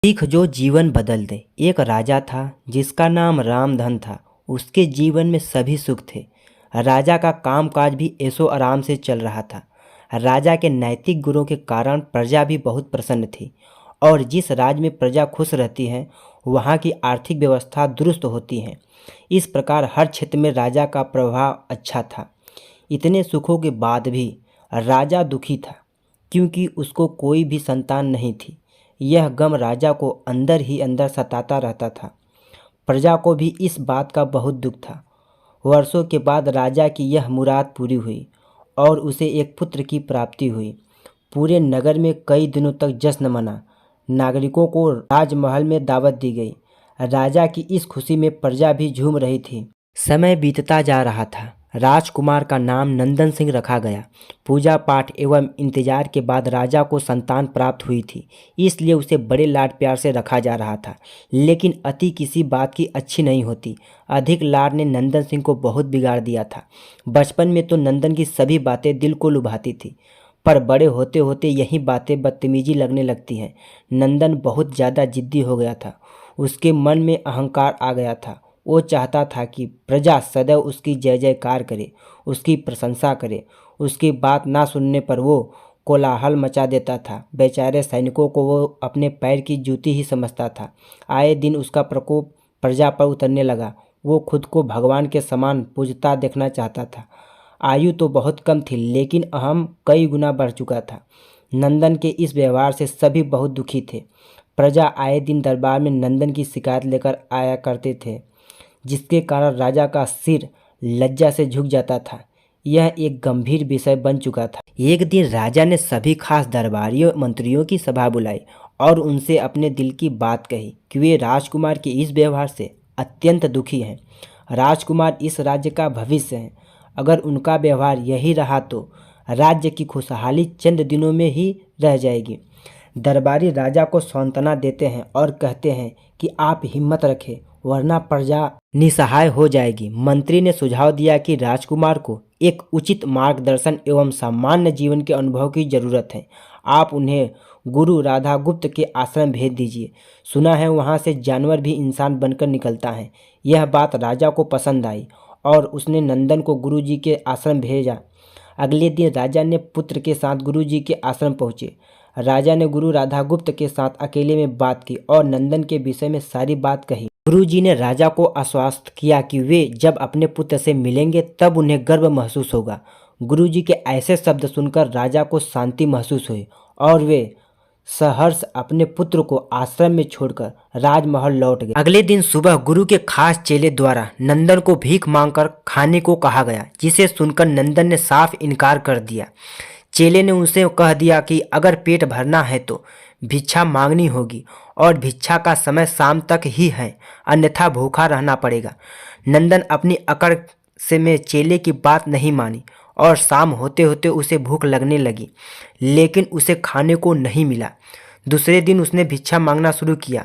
सीख जो जीवन बदल दे। एक राजा था जिसका नाम रामधन था। उसके जीवन में सभी सुख थे। राजा का कामकाज भी ऐशो आराम से चल रहा था। राजा के नैतिक गुणों के कारण प्रजा भी बहुत प्रसन्न थी। और जिस राज्य में प्रजा खुश रहती है वहाँ की आर्थिक व्यवस्था दुरुस्त होती है। इस प्रकार हर क्षेत्र में राजा का प्रभाव अच्छा था। इतने सुखों के बाद भी राजा दुखी था, क्योंकि उसको कोई भी संतान नहीं थी। यह गम राजा को अंदर ही अंदर सताता रहता था। प्रजा को भी इस बात का बहुत दुख था। वर्षों के बाद राजा की यह मुराद पूरी हुई और उसे एक पुत्र की प्राप्ति हुई। पूरे नगर में कई दिनों तक जश्न मना। नागरिकों को राजमहल में दावत दी गई। राजा की इस खुशी में प्रजा भी झूम रही थी। समय बीतता जा रहा था। राजकुमार का नाम नंदन सिंह रखा गया। पूजा पाठ एवं इंतजार के बाद राजा को संतान प्राप्त हुई थी, इसलिए उसे बड़े लाड प्यार से रखा जा रहा था। लेकिन अति किसी बात की अच्छी नहीं होती। अधिक लाड ने नंदन सिंह को बहुत बिगाड़ दिया था। बचपन में तो नंदन की सभी बातें दिल को लुभाती थी, पर बड़े होते होते यही बातें बदतमीजी लगने लगती हैं। नंदन बहुत ज़्यादा जिद्दी हो गया था। उसके मन में अहंकार आ गया था। वो चाहता था कि प्रजा सदैव उसकी जय जयकार करे, उसकी प्रशंसा करे। उसकी बात ना सुनने पर वो कोलाहल मचा देता था। बेचारे सैनिकों को वो अपने पैर की जूती ही समझता था। आए दिन उसका प्रकोप प्रजा पर उतरने लगा। वो खुद को भगवान के समान पूजता देखना चाहता था। आयु तो बहुत कम थी, लेकिन अहम कई गुना बढ़ चुका था। नंदन के इस व्यवहार से सभी बहुत दुखी थे। प्रजा आए दिन दरबार में नंदन की शिकायत लेकर आया करते थे, जिसके कारण राजा का सिर लज्जा से झुक जाता था। यह एक गंभीर विषय बन चुका था। एक दिन राजा ने सभी खास दरबारियों मंत्रियों की सभा बुलाई और उनसे अपने दिल की बात कही कि वे राजकुमार के इस व्यवहार से अत्यंत दुखी हैं। राजकुमार इस राज्य का भविष्य हैं। अगर उनका व्यवहार यही रहा तो राज्य की खुशहाली चंद दिनों में ही रह जाएगी। दरबारी राजा को सांत्वना देते हैं और कहते हैं कि आप हिम्मत रखें, वरना प्रजा निसहाय हो जाएगी। मंत्री ने सुझाव दिया कि राजकुमार को एक उचित मार्गदर्शन एवं सामान्य जीवन के अनुभव की जरूरत है। आप उन्हें गुरु राधा गुप्त के आश्रम भेज दीजिए। सुना है वहाँ से जानवर भी इंसान बनकर निकलता है। यह बात राजा को पसंद आई और उसने नंदन को गुरु जी के आश्रम भेजा। अगले दिन राजा ने पुत्र के साथ गुरु जी के आश्रम पहुँचे। राजा ने गुरु राधा गुप्त के साथ अकेले में बात की और नंदन के विषय में सारी बात कही। गुरुजी ने राजा को आश्वस्त किया कि वे जब अपने पुत्र से मिलेंगे तब उन्हें गर्व महसूस होगा। गुरुजी के ऐसे शब्द सुनकर राजा को शांति महसूस हुई और वे सहर्ष अपने पुत्र को आश्रम में छोड़कर राजमहल लौट गए। अगले दिन सुबह गुरु के खास चेले द्वारा नंदन को भीख मांगकर खाने को कहा गया, जिसे सुनकर नंदन ने साफ इनकार कर दिया। चेले ने उसे कह दिया कि अगर पेट भरना है तो भिक्षा मांगनी होगी और भिक्षा का समय शाम तक ही है, अन्यथा भूखा रहना पड़ेगा। नंदन अपनी अकड़ से में चेले की बात नहीं मानी और शाम होते होते उसे भूख लगने लगी, लेकिन उसे खाने को नहीं मिला। दूसरे दिन उसने भिक्षा मांगना शुरू किया।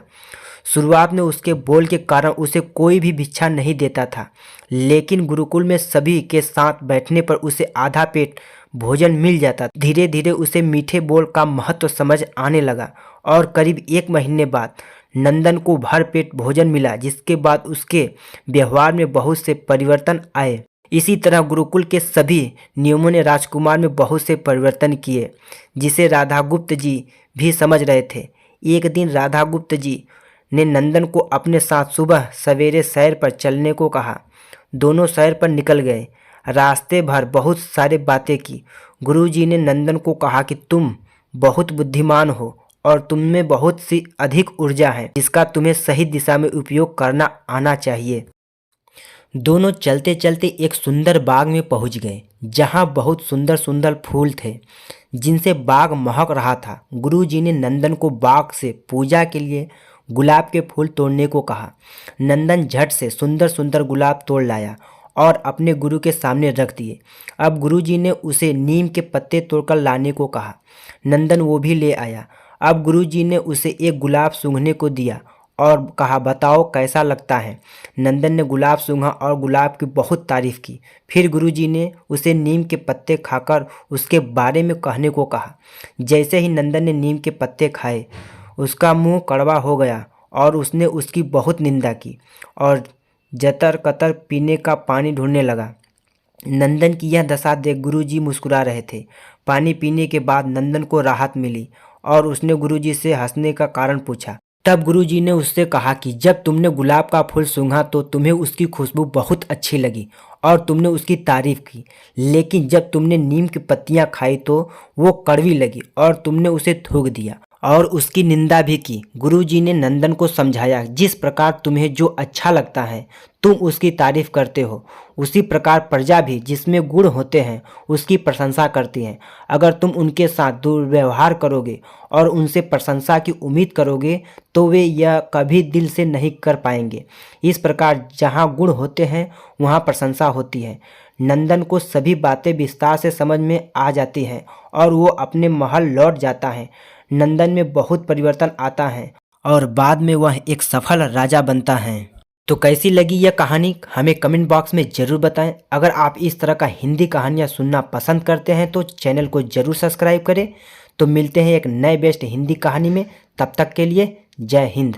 शुरुआत में उसके बोल के कारण उसे कोई भी भिक्षा नहीं देता था, लेकिन गुरुकुल में सभी के साथ बैठने पर उसे आधा पेट भोजन मिल जाता। धीरे धीरे उसे मीठे बोल का महत्व समझ आने लगा और करीब 1 महीने बाद नंदन को भर पेट भोजन मिला, जिसके बाद उसके व्यवहार में बहुत से परिवर्तन आए। इसी तरह गुरुकुल के सभी नियमों ने राजकुमार में बहुत से परिवर्तन किए, जिसे राधागुप्त जी भी समझ रहे थे। एक दिन राधागुप्त जी ने नंदन को अपने साथ सुबह सवेरे सैर पर चलने को कहा। दोनों सैर पर निकल गए। रास्ते भर बहुत सारी बातें की। गुरुजी ने नंदन को कहा कि तुम बहुत बुद्धिमान हो और तुम में बहुत सी अधिक ऊर्जा है, जिसका तुम्हें सही दिशा में उपयोग करना आना चाहिए। दोनों चलते चलते एक सुंदर बाग में पहुंच गए, जहां बहुत सुंदर सुंदर फूल थे, जिनसे बाग महक रहा था। गुरुजी ने नंदन को बाग से पूजा के लिए गुलाब के फूल तोड़ने को कहा। नंदन झट से सुंदर सुंदर गुलाब तोड़ लाया और अपने गुरु के सामने रख दिए। अब गुरुजी ने उसे नीम के पत्ते तोड़कर लाने को कहा। नंदन वो भी ले आया। अब गुरुजी ने उसे एक गुलाब सूंघने को दिया और कहा, बताओ कैसा लगता है। नंदन ने गुलाब सूंघा और गुलाब की बहुत तारीफ की। फिर गुरुजी ने उसे नीम के पत्ते खाकर उसके बारे में कहने को कहा। जैसे ही नंदन ने नीम के पत्ते खाए, उसका मुंह कड़वा हो गया और उसने उसकी बहुत निंदा की और जतर कतर पीने का पानी ढूंढने लगा। नंदन की यह दशा देख गुरुजी मुस्कुरा रहे थे। पानी पीने के बाद नंदन को राहत मिली और उसने गुरुजी से हंसने का कारण पूछा। तब गुरुजी ने उससे कहा कि जब तुमने गुलाब का फूल सूंघा तो तुम्हें उसकी खुशबू बहुत अच्छी लगी और तुमने उसकी तारीफ की, लेकिन जब तुमने नीम की पत्तियां खाई तो वो कड़वी लगी और तुमने उसे थूक दिया और उसकी निंदा भी की। गुरुजी ने नंदन को समझाया, जिस प्रकार तुम्हें जो अच्छा लगता है तुम उसकी तारीफ करते हो, उसी प्रकार प्रजा भी जिसमें गुण होते हैं उसकी प्रशंसा करती है। अगर तुम उनके साथ दुर्व्यवहार करोगे और उनसे प्रशंसा की उम्मीद करोगे तो वे यह कभी दिल से नहीं कर पाएंगे। इस प्रकार जहाँ गुण होते हैं वहाँ प्रशंसा होती है। नंदन को सभी बातें विस्तार से समझ में आ जाती हैं और वो अपने महल लौट जाता है। नंदन में बहुत परिवर्तन आता है और बाद में वह एक सफल राजा बनता है। तो कैसी लगी यह कहानी हमें कमेंट बॉक्स में ज़रूर बताएं। अगर आप इस तरह का हिंदी कहानियाँ सुनना पसंद करते हैं तो चैनल को ज़रूर सब्सक्राइब करें। तो मिलते हैं एक नए बेस्ट हिंदी कहानी में, तब तक के लिए जय हिंद।